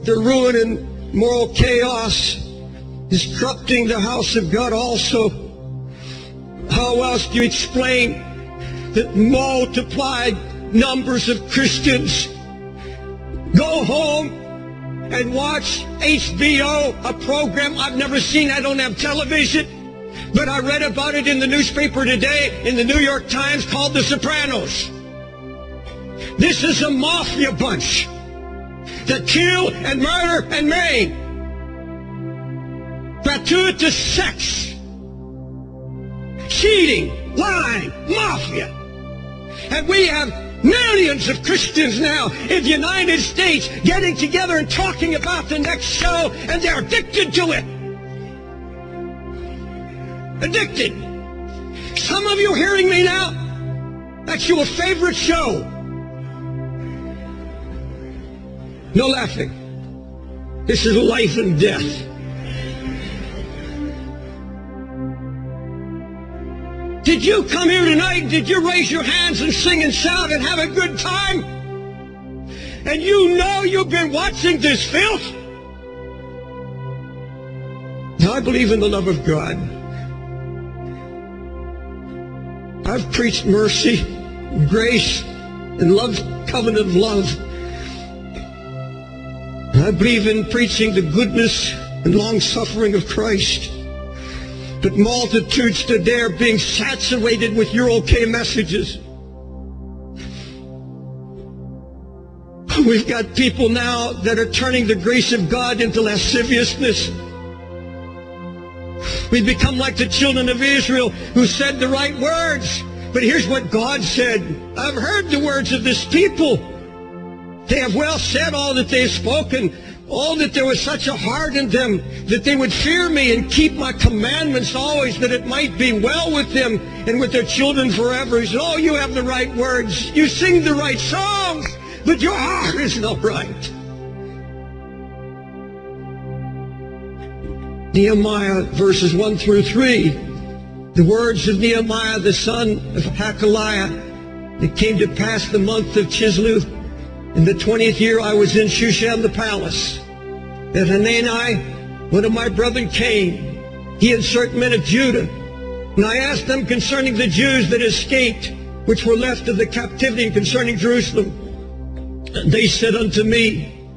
the ruin and moral chaos is corrupting the house of God also. How else do you explain the multiplied numbers of Christians go home and watch HBO, a program I've never seen? I don't have television, but I read about it in the newspaper today in the New York Times, called The Sopranos. This is a mafia bunch that kill and murder and maim. Gratuitous sex, cheating, lying, mafia. And we have millions of Christians now in the United States getting together and talking about the next show, and they're addicted to it. Addicted. Some of you hearing me now, that's your favorite show. No laughing. This is life and death. Did you come here tonight? Did you raise your hands and sing and shout and have a good time? And you know you've been watching this filth? Now, I believe in the love of God. I've preached mercy, grace, and love, covenant love. I believe in preaching the goodness and long-suffering of Christ. But multitudes today are being saturated with your okay messages. We've got people now that are turning the grace of God into lasciviousness. We've become like the children of Israel who said the right words. But here's what God said. I've heard the words of this people. They have well said all that they have spoken. Oh, that there was such a heart in them, that they would fear me and keep my commandments always, that it might be well with them and with their children forever. He said, oh, you have the right words. You sing the right songs, but your heart is not right. Nehemiah verses 1 through 3. The words of Nehemiah, the son of Hakaliah. It came to pass the month of Chislev, in the 20th year I was in Shushan the palace, that Hanani, one of my brethren, came, he and certain men of Judah. And I asked them concerning the Jews that escaped, which were left of the captivity, and concerning Jerusalem. And they said unto me,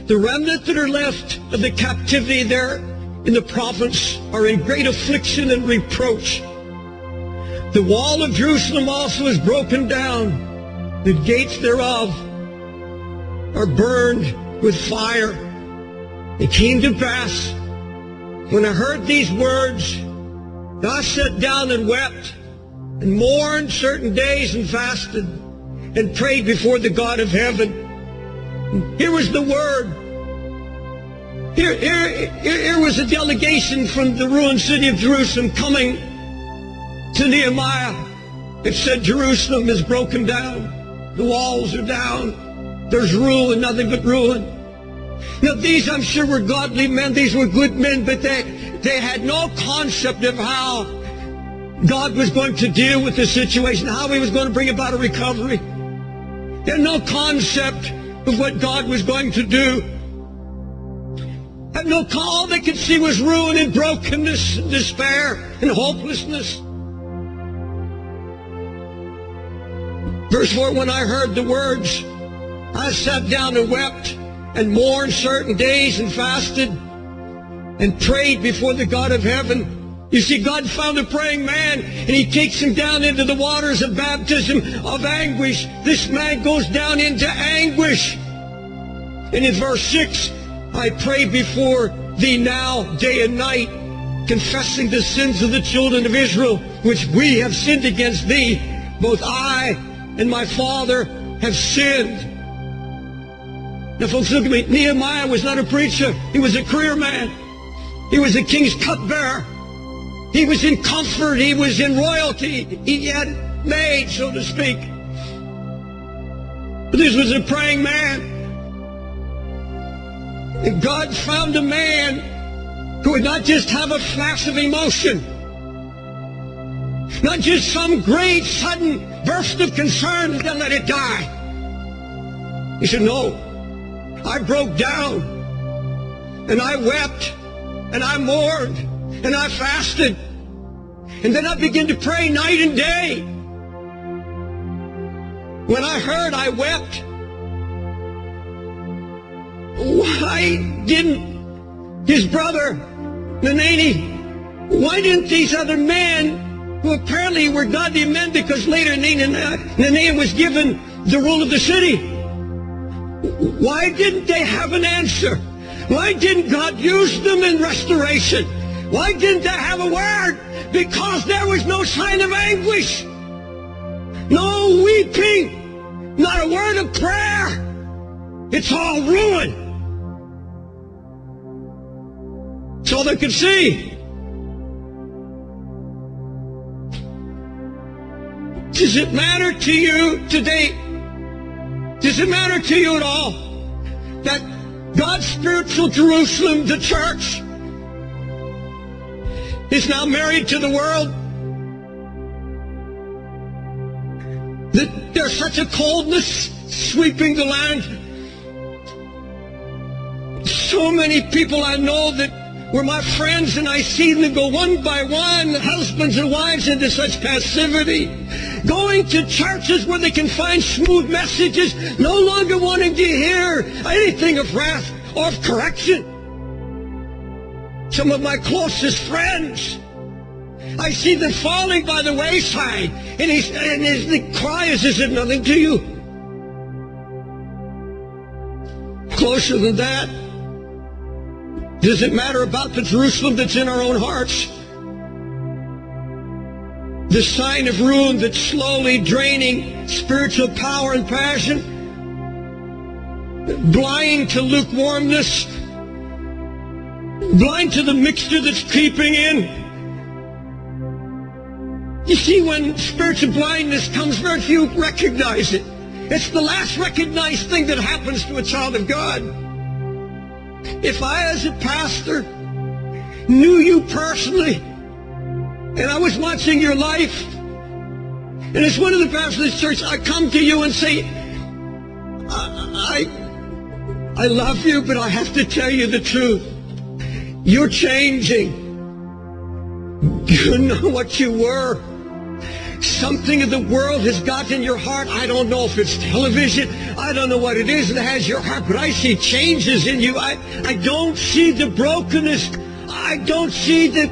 the remnant that are left of the captivity there in the province are in great affliction and reproach. The wall of Jerusalem also is broken down, the gates thereof are burned with fire. It came to pass, when I heard these words, I sat down and wept, and mourned certain days, and fasted, and prayed before the God of heaven. And here was the word. Here was a delegation from the ruined city of Jerusalem coming to Nehemiah. It said Jerusalem is broken down. The walls are down. There's ruin, nothing but ruin. Now these, I'm sure, were godly men. These were good men, but they had no concept of how God was going to deal with the situation, how he was going to bring about a recovery. They had no concept of what God was going to do. Had no call. All they could see was ruin and brokenness and despair and hopelessness. Verse 4, when I heard the words, I sat down and wept and mourned certain days and fasted and prayed before the God of heaven. You see, God found a praying man, and he takes him down into the waters of baptism of anguish. This man goes down into anguish. And in verse 6, I pray before thee now day and night, confessing the sins of the children of Israel, which we have sinned against thee. Both I and my father have sinned. Now, folks, look at me. Nehemiah was not a preacher. He was a career man. He was a king's cupbearer. He was in comfort. He was in royalty. He had it made, so to speak. But this was a praying man. And God found a man who would not just have a flash of emotion, not just some great sudden burst of concern and then let it die. He said, no, I broke down And I wept, and I mourned, and I fasted. And then I began to pray night and day. When I heard, I wept. Why didn't his brother, Nanani, why didn't these other men, who apparently were godly men, because later Nanani was given the rule of the city, why didn't they have an answer? Why didn't God use them in restoration? Why didn't they have a word? Because there was no sign of anguish, no weeping, not a word of prayer. It's all ruin. It's all they could see. Does it matter to you today? Does it matter to you at all that God's spiritual Jerusalem, the church, is now married to the world? That there's such a coldness sweeping the land. So many people I know that were my friends, and I see them go one by one, husbands and wives, into such passivity. Going to churches where they can find smooth messages, no longer wanting to hear anything of wrath or of correction. Some of my closest friends, I see them falling by the wayside, and the cry is it nothing to you? Closer than that, does it matter about the Jerusalem that's in our own hearts? The sign of ruin that's slowly draining spiritual power and passion, blind to lukewarmness, blind to the mixture that's creeping in. You see, when spiritual blindness comes, very few recognize it. It's the last recognized thing that happens to a child of God. If I, as a pastor, knew you personally, and I was watching your life, and as one of the pastors of this church, I come to you and say, I love you, but I have to tell you the truth. You're changing. You know what you were. Something of the world has gotten your heart. I don't know if it's television. I don't know what it is that has your heart, but I see changes in you. I don't see the brokenness. I don't see the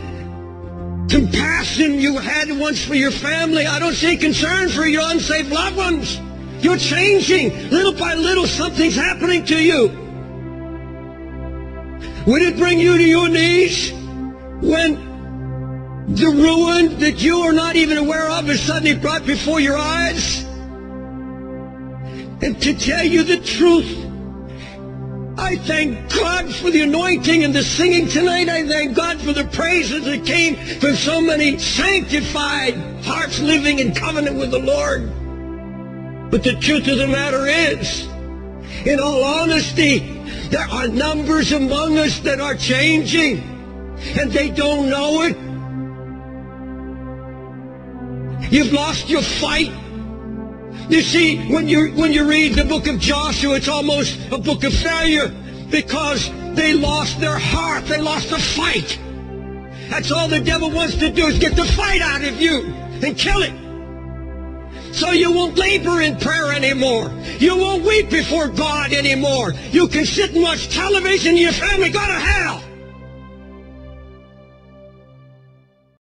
compassion you had once for your family. I don't see concern for your unsaved loved ones. You're changing. Little by little, something's happening to you. Would it bring you to your knees when the ruin that you are not even aware of is suddenly brought before your eyes? And to tell you the truth, I thank God for the anointing and the singing tonight. I thank God for the praises that came from so many sanctified hearts living in covenant with the Lord. But the truth of the matter is, in all honesty, there are numbers among us that are changing, and they don't know it. You've lost your fight. You see, when you read the book of Joshua, it's almost a book of failure because they lost their heart. They lost the fight. That's all the devil wants to do, is get the fight out of you and kill it. So you won't labor in prayer anymore. You won't weep before God anymore. You can sit and watch television and your family go to hell.